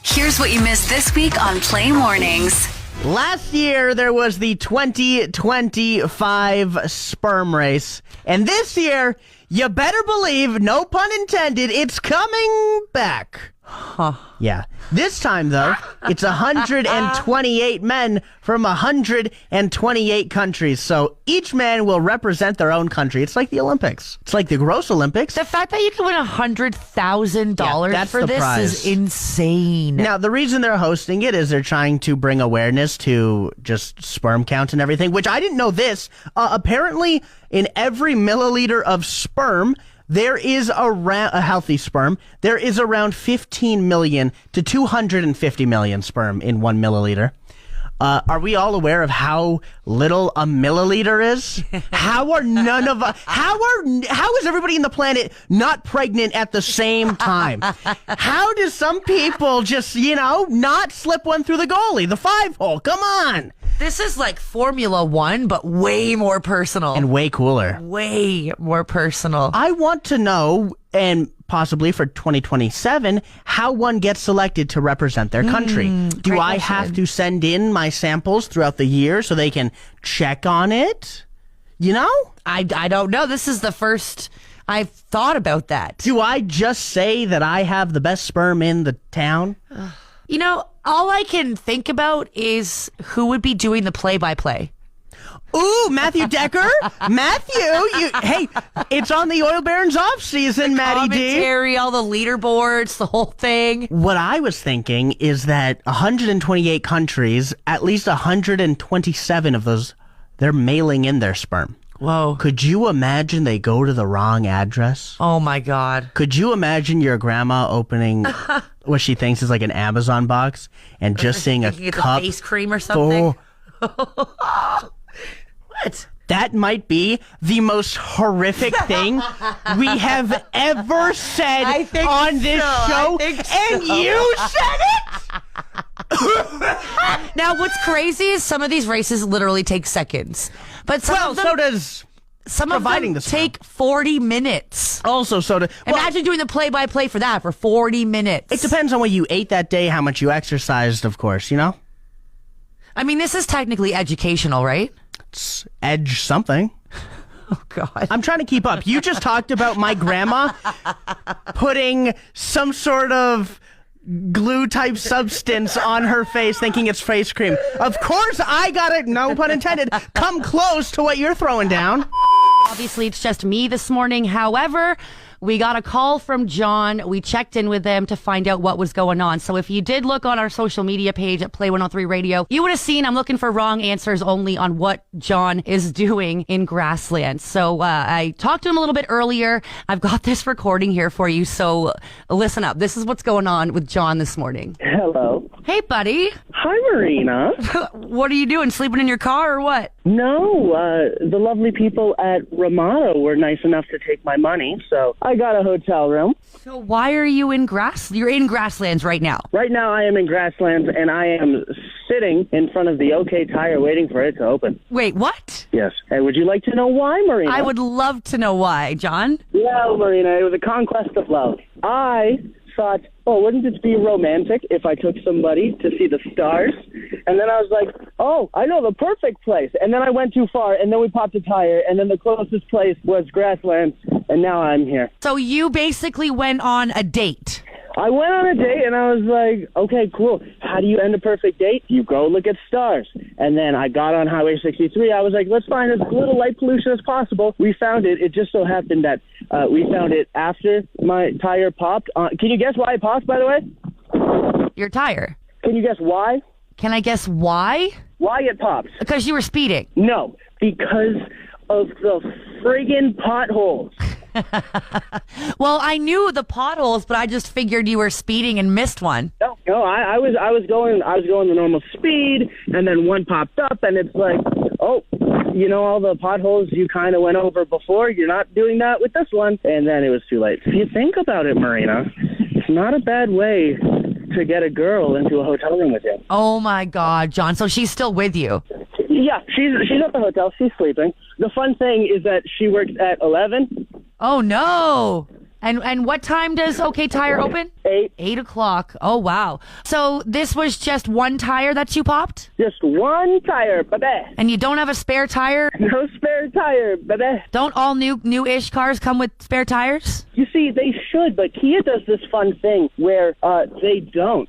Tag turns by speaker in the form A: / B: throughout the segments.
A: Here's what you missed this week on Play Mornings.
B: Last year, there was the 2025 sperm race. And this year, you better believe, no pun intended, it's coming back. Yeah. This time, though, it's 128 men from 128 countries. So each man will represent their own country. It's like the Olympics. It's like the gross Olympics.
C: The fact that you can win $100,000 for this is insane.
B: Now, the reason they're hosting it is they're trying to bring awareness to just sperm count and everything, which I didn't know this. Apparently, in every milliliter of sperm, there is around a healthy sperm. There is around 15 million to 250 million sperm in 1 milliliter. Are we all aware of how little a milliliter is? How is everybody in the planet not pregnant at the same time? How do some people just, not slip one through the goalie, the 5-hole? Come on.
C: This is like Formula One, but way more personal.
B: And way cooler.
C: Way more personal.
B: I want to know, and possibly for 2027, how one gets selected to represent their country. Do I have to send in my samples throughout the year so they can check on it?
C: I don't know. This is the first I've thought about that.
B: Do I just say that I have the best sperm in the town?
C: All I can think about is who would be doing the play-by-play.
B: Ooh, Matthew Decker. Matthew, hey, it's on the Oil Barons off season, Matty D.
C: Commentary, all the leaderboards, the whole thing.
B: What I was thinking is that 128 countries, at least 127 of those, they're mailing in their sperm.
C: Whoa.
B: Could you imagine they go to the wrong address?
C: Oh, my God.
B: Could you imagine your grandma opening what she thinks is like an Amazon box and just seeing a cup?
C: Face cream or something?
B: What? That might be the most horrific thing we have ever said on this show. And you said it?
C: Now, what's crazy is some of these races literally take seconds. But some of them take 40 minutes.
B: Also,
C: imagine doing the play-by-play for that for 40 minutes.
B: It depends on what you ate that day, how much you exercised, of course,
C: I mean, this is technically educational, right?
B: It's edge something.
C: Oh, God.
B: I'm trying to keep up. You just talked about my grandma putting some sort of glue-type substance on her face thinking it's face cream. Of course, I got it, no pun intended, come close to what you're throwing down.
D: Obviously, it's just me this morning. However, we got a call from John. We checked in with him to find out what was going on. So if you did look on our social media page at Play 103 Radio, you would have seen I'm looking for wrong answers only on what John is doing in Grassland. So I talked to him a little bit earlier. I've got this recording here for you. So listen up. This is what's going on with John this morning.
E: Hello.
D: Hey, buddy.
E: Hi, Marina.
D: What are you doing? Sleeping in your car or what?
E: No, the lovely people at Ramada were nice enough to take my money, so I got a hotel room.
D: So why are you in You're in Grasslands right now?
E: Right now I am in Grasslands, and I am sitting in front of the OK Tire waiting for it to open.
D: Wait, what?
E: Yes. And would you like to know why, Marina?
D: I would love to know why, John.
E: Well, Marina, it was a conquest of love. I thought, wouldn't it be romantic if I took somebody to see the stars? And then I was like, I know the perfect place. And then I went too far, and then we popped a tire, and then the closest place was Grasslands, and now I'm here.
D: So you basically went on a date.
E: I went on a date, and I was like, okay, cool. How do you end a perfect date? You go look at stars. And then I got on Highway 63. I was like, let's find as little light pollution as possible. We found it. It just so happened that we found it after my tire popped. Can you guess why it popped, by the way?
D: Your tire.
E: Can you guess why?
D: Can I guess why?
E: Why it popped?
D: Because you were speeding.
E: No, because of the friggin' potholes.
D: Well, I knew the potholes, but I just figured you were speeding and missed one.
E: No, I was going the normal speed, and then one popped up, and it's like, all the potholes you kind of went over before, you're not doing that with this one, and then it was too late. If you think about it, Marina, it's not a bad way to get a girl into a hotel room with you.
D: Oh my God, John! So she's still with you?
E: Yeah, she's at the hotel. She's sleeping. The fun thing is that she works at 11.
D: Oh no! And what time does OK Tire open?
E: 8.
D: 8 o'clock. Oh, wow. So this was just one tire that you popped?
E: Just one tire, baby.
D: And you don't have a spare tire?
E: No spare tire, baby.
D: Don't all new-ish cars come with spare tires?
E: You see, they should, but Kia does this fun thing where they don't.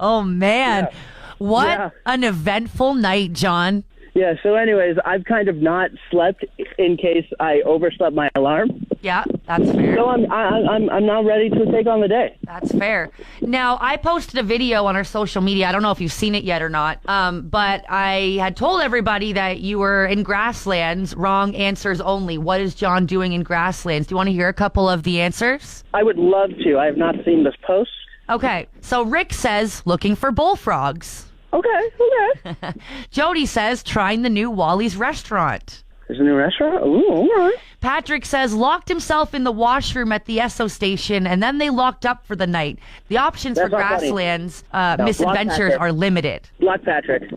D: Oh, man.
E: Yeah.
D: What an eventful night, John.
E: Yeah, so anyways, I've kind of not slept in case I overslept my alarm.
D: Yeah, that's fair.
E: So I'm now ready to take on the day.
D: That's fair. Now, I posted a video on our social media. I don't know if you've seen it yet or not, but I had told everybody that you were in grasslands, wrong answers only. What is John doing in grasslands? Do you want to hear a couple of the answers?
E: I would love to. I have not seen this post.
D: Okay, so Rick says looking for bullfrogs.
E: Okay.
D: Jody says trying the new Wally's restaurant.
E: There's a new restaurant? Ooh, all right.
D: Patrick says locked himself in the washroom at the Esso station, and then they locked up for the night. The options for grasslands misadventures are limited.
E: Block Patrick.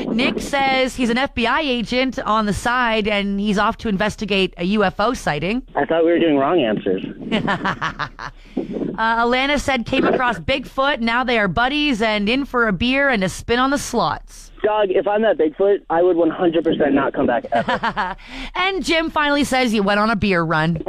D: Nick says he's an FBI agent on the side, and he's off to investigate a UFO sighting.
E: I thought we were doing wrong answers.
D: Alana said came across Bigfoot. Now they are buddies and in for a beer and a spin on the slots.
E: Dog, if I'm that Bigfoot, I would 100% not come back ever.
D: And Jim finally says you went on a beer run.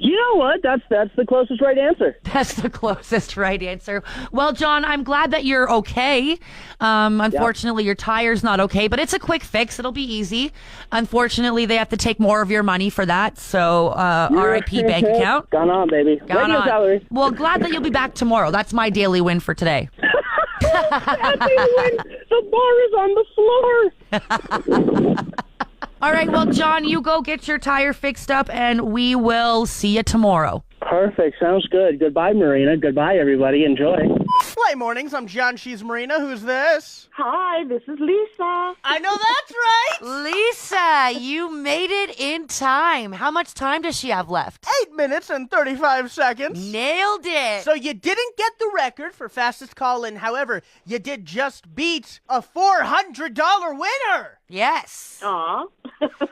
E: You know what? That's the closest right answer.
D: That's the closest right answer. Well, John, I'm glad that you're okay. Unfortunately, your tire's not okay, but it's a quick fix. It'll be easy. Unfortunately, they have to take more of your money for that. So, RIP bank account.
E: Gone on, baby.
D: Gone on.
E: Salary.
D: Well, glad that you'll be back tomorrow. That's my daily win for today.
E: The bar is on the floor.
D: All right, well, John, you go get your tire fixed up, and we will see you tomorrow.
E: Perfect. Sounds good. Goodbye, Marina. Goodbye, everybody. Enjoy.
B: Play mornings. I'm John. She's Marina. Who's this?
F: Hi, this is Lisa.
B: I know that's right.
C: Lisa, you made it in time. How much time does she have left?
B: 8 minutes and 35 seconds.
C: Nailed it.
B: So you didn't get the record for fastest call-in. However, you did just beat a $400 winner.
C: Yes.
F: Aw.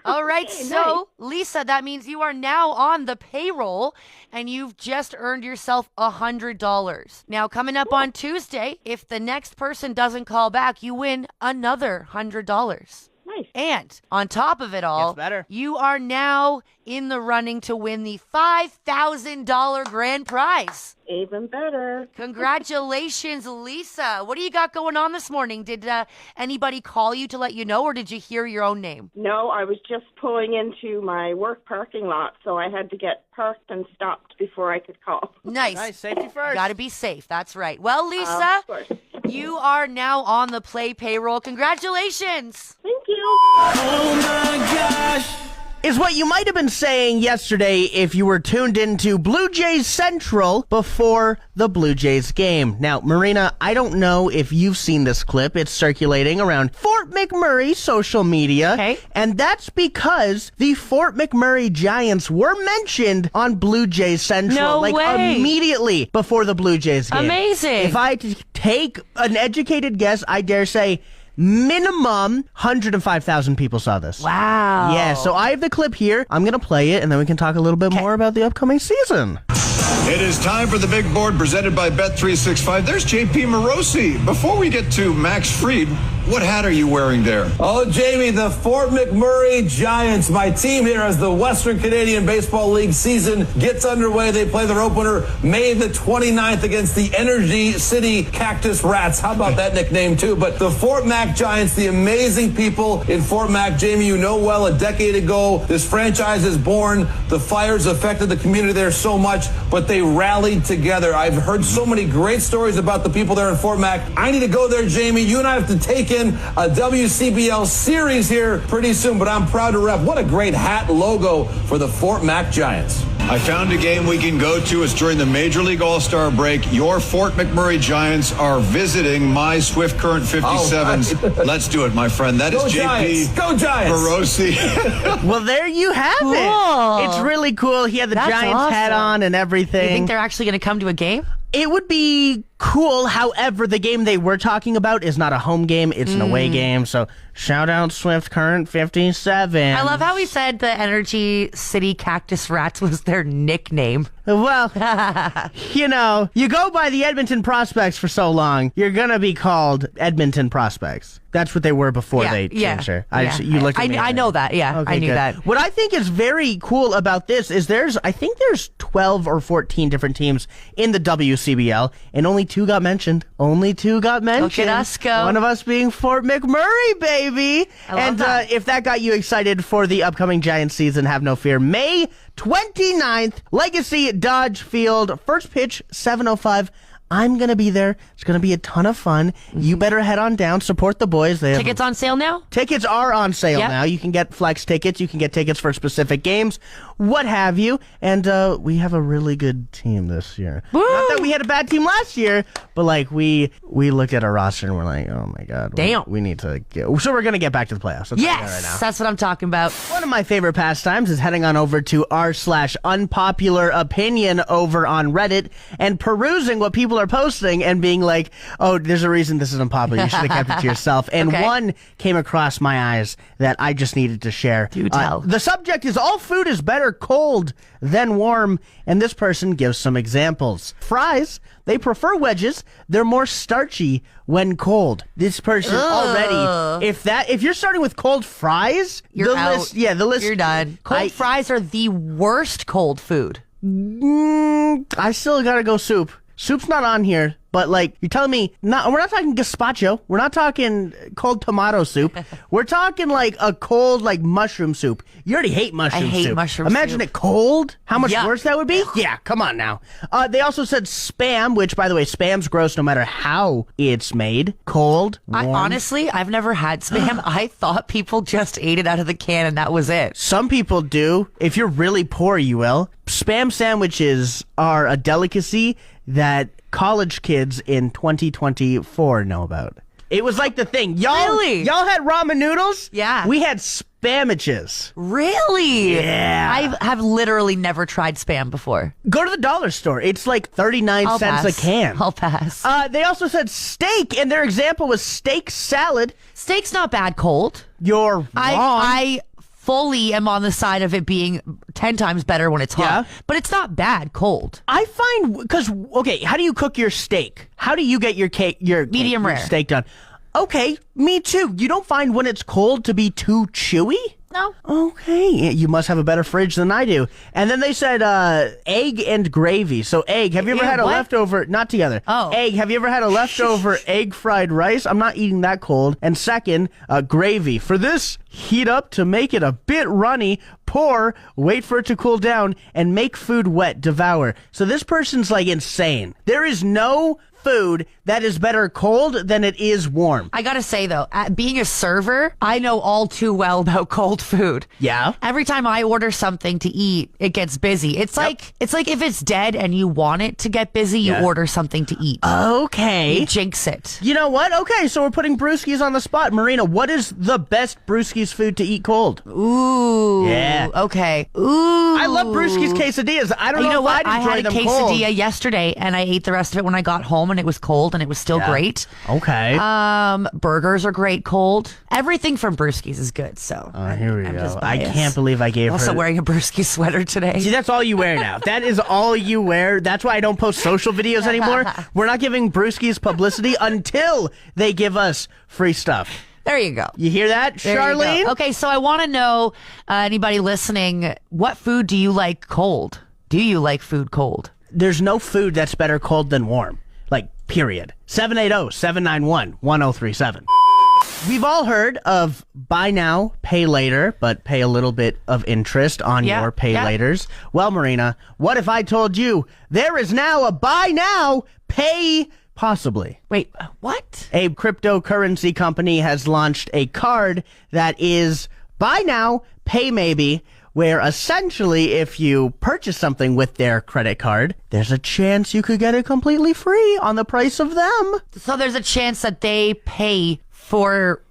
C: All right, so Lisa, that means you are now on the payroll and you've just earned yourself $100. Now, coming up on Tuesday, if the next person doesn't call back, you win another $100.
F: Nice.
C: And on top of it all,
B: Gets better.
C: you are now in the running to win the $5,000 grand prize.
F: Even better.
C: Congratulations, Lisa. What do you got going on this morning? Did anybody call you to let you know, or did you hear your own name?
F: No, I was just pulling into my work parking lot, so I had to get parked and stopped before I could call.
C: Nice.
B: Safety first.
C: Got to be safe. That's right. Well, Lisa,
F: Of course.
C: you are now on the Play payroll. Congratulations.
F: Thank you.
B: Oh my gosh. Is what you might have been saying yesterday if you were tuned into Blue Jays Central before the Blue Jays game. Now, Marina, I don't know if you've seen this clip. It's circulating around Fort McMurray social media.
D: Okay.
B: And that's because the Fort McMurray Giants were mentioned on Blue Jays Central.
D: No way.
B: Immediately before the Blue Jays game.
D: Amazing.
B: If I take an educated guess, I dare say minimum 105,000 people saw this.
D: Wow.
B: Yeah, so I have the clip here. I'm going to play it, and then we can talk a little bit more about the upcoming season.
G: It is time for the big board presented by Bet365. There's JP Morosi. Before we get to Max Fried, what hat are you wearing there?
H: Oh, Jamie, the Fort McMurray Giants, my team here as the Western Canadian Baseball League season gets underway. They play their opener May the 29th against the Energy City Cactus Rats. How about that nickname, too? But the Fort Mac Giants, the amazing people in Fort Mac, Jamie, you know well, a decade ago, this franchise is born. The fires affected the community there so much, but they rallied together. I've heard so many great stories about the people there in Fort Mac. I need to go there, Jamie. You and I have to take in a WCBL series here pretty soon, but I'm proud to rep. What a great hat logo for the Fort Mac Giants.
G: I found a game we can go to. It's during the Major League All-Star break. Your Fort McMurray Giants are visiting my Swift Current 57s.
H: Oh,
G: Let's do it, my friend. That is
H: Go
G: JP
H: Giants. Go Giants.
G: Morosi.
B: Well, there you have
D: Cool.
B: it. It's really cool. He had the
D: That's
B: Giants hat
D: awesome.
B: on and everything.
D: You think they're actually going to come to a game?
B: It would be cool. However, the game they were talking about is not a home game. It's an away game. So shout out Swift Current 57.
D: I love how he said the Energy City Cactus Rats was their nickname.
B: Well, you go by the Edmonton Prospects for so long, you're going to be called Edmonton Prospects. That's what they were before they changed her. You looked at me.
D: I know that. Yeah,
B: okay,
D: I knew
B: good.
D: that.
B: What I think is very cool about this is I think there's 12 or 14 different teams in the WCBL, and only 2 got mentioned. Look at
D: us go.
B: One of us being Fort McMurray, baby.
D: I love that.
B: If that got you excited for the upcoming Giants season, have no fear. May 29th, Legacy Dodge Field. First pitch, 7:05. I'm going to be there. It's going to be a ton of fun. You better head on down, support the boys.
D: Tickets on sale now?
B: Tickets are on sale
D: Yep.
B: now. You can get flex tickets. You can get tickets for specific games, what have you. And we have a really good team this year.
D: Woo!
B: Not that we had a bad team last year, but like we looked at our roster and we're like, oh my God.
D: Damn.
B: We need to get. So we're going to get back to the playoffs. That's
D: Yes,
B: right now.
D: that's what I'm talking about.
B: One of my favorite pastimes is heading on over to r/unpopular opinion over on Reddit and perusing what people are posting and being like, oh, there's a reason this is unpopular. You should have kept it to yourself. And
D: Okay.
B: one came across my eyes that I just needed to share.
D: Do tell.
B: The subject is all food is better cold than warm. And this person gives some examples. Fries, they prefer wedges. They're more starchy when cold. This person already, if you're starting with cold fries,
D: You're
B: the
D: out.
B: list, the list.
D: You're done. Cold fries are the worst cold food.
B: I still gotta go soup. Soup's not on here, but like you're telling me, we're not talking gazpacho. We're not talking cold tomato soup. We're talking like a cold like mushroom soup. You already hate mushroom soup.
D: I hate mushroom
B: Imagine
D: soup.
B: it cold. How much
D: Yuck.
B: worse that would be? Yeah, come on now. They also said Spam, which by the way, Spam's gross no matter how it's made. Cold, warm.
D: I've never had Spam. I thought people just ate it out of the can and that was it.
B: Some people do. If you're really poor, you will. Spam sandwiches are a delicacy that college kids in 2024 know about. It was like the thing. Y'all had ramen noodles?
D: Yeah.
B: We had spamiches.
D: Really?
B: Yeah.
D: I have literally never tried Spam before.
B: Go to the dollar store. It's like 39
D: I'll
B: cents
D: pass.
B: a can.
D: I'll pass.
B: They also said steak, and their example was steak salad.
D: Steak's not bad cold.
B: You're wrong.
D: I fully am on the side of it being 10 times better when it's hot.
B: Yeah.
D: But it's not bad cold.
B: I find because how do you cook your steak? How do you get your
D: Medium
B: your
D: rare.
B: steak done? Okay, me too. You don't find when it's cold to be too chewy?
D: No.
B: Okay, you must have a better fridge than I do. And then they said egg and gravy. So egg, have you ever
D: Ew,
B: had a
D: what?
B: leftover, not together.
D: Oh.
B: Egg, have you ever had a leftover egg fried rice? I'm not eating that cold. And second, gravy. For this, heat up to make it a bit runny, pour, wait for it to cool down, and make food wet, devour. So this person's like insane. There is no food that is better cold than it is warm.
D: I gotta say though, being a server, I know all too well about cold food.
B: Yeah?
D: Every time I order something to eat, it gets busy. It's like if it's dead and you want it to get busy, you
B: Yeah.
D: order something to eat.
B: Okay.
D: You jinx it.
B: You know what? Okay, so we're putting brewskis on the spot. Marina, what is the best brewskis food to eat cold?
D: Ooh.
B: Yeah.
D: Okay. Ooh.
B: I love brewskis quesadillas. I don't
D: You know
B: if
D: what?
B: I'd
D: I
B: enjoy
D: had a
B: them
D: quesadilla
B: cold.
D: yesterday and I ate the rest of it when I got home and it was cold and it was still
B: Yeah.
D: great.
B: Okay.
D: Burgers are great cold. Everything from Brewski's is good. So
B: Here we
D: I'm
B: go.
D: just
B: I
D: biased.
B: can't believe I gave
D: Also
B: her.
D: wearing a Brewski sweater today.
B: See, that's all you wear now. That is all you wear. That's why I don't post social videos anymore. We're not giving brewskis publicity until they give us free stuff.
D: There you go.
B: You hear that,
D: There you go.
B: Charlene?
D: Okay, so I want to know, anybody listening, what food do you like cold? Do you like food cold?
B: There's no food that's better cold than warm. Like, period. 780-791-1037. We've all heard of buy now, pay later, but pay a little bit of interest on
D: Yeah,
B: your pay
D: yeah.
B: laters. Well, Marina, what if I told you there is now a buy now, pay possibly?
D: Wait, what?
B: A cryptocurrency company has launched a card that is buy now, pay maybe, where essentially if you purchase something with their credit card, there's a chance you could get it completely free on the price of them.
D: So there's a chance that they pay for,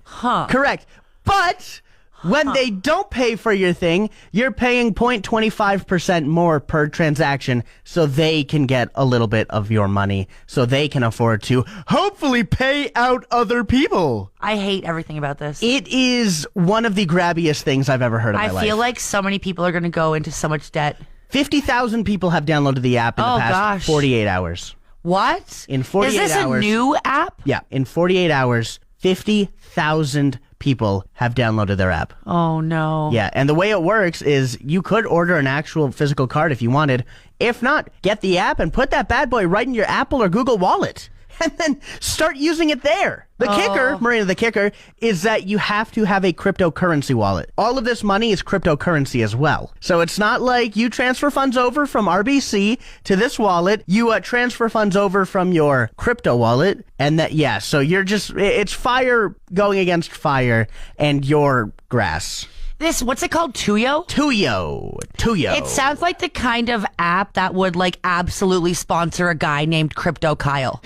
B: Correct. But When they don't pay for your thing, you're paying 0.25% more per transaction so they can get a little bit of your money so they can afford to hopefully pay out other people.
D: I hate everything about this.
B: It is one of the grabbiest things I've ever heard in my life.
D: I feel like so many people are going to go into so much debt.
B: 50,000 people have downloaded the app in the past 48 hours.
D: What?
B: In 48
D: hours. Is this
B: hours,
D: a new app?
B: Yeah, in 48 hours, 50,000 people have downloaded their app.
D: Oh, no.
B: Yeah, and the way it works is you could order an actual physical card if you wanted. If not, get the app and put that bad boy right in your Apple or Google Wallet. And then start using it there. The kicker, Marina, the kicker is that you have to have a cryptocurrency wallet. All of this money is cryptocurrency as well. So it's not like you transfer funds over from RBC to this wallet. You transfer funds over from your crypto wallet. And so you're it's fire going against fire and your grass.
D: What's it called? Tuyo?
B: Tuyo.
D: It sounds like the kind of app that would absolutely sponsor a guy named Crypto Kyle.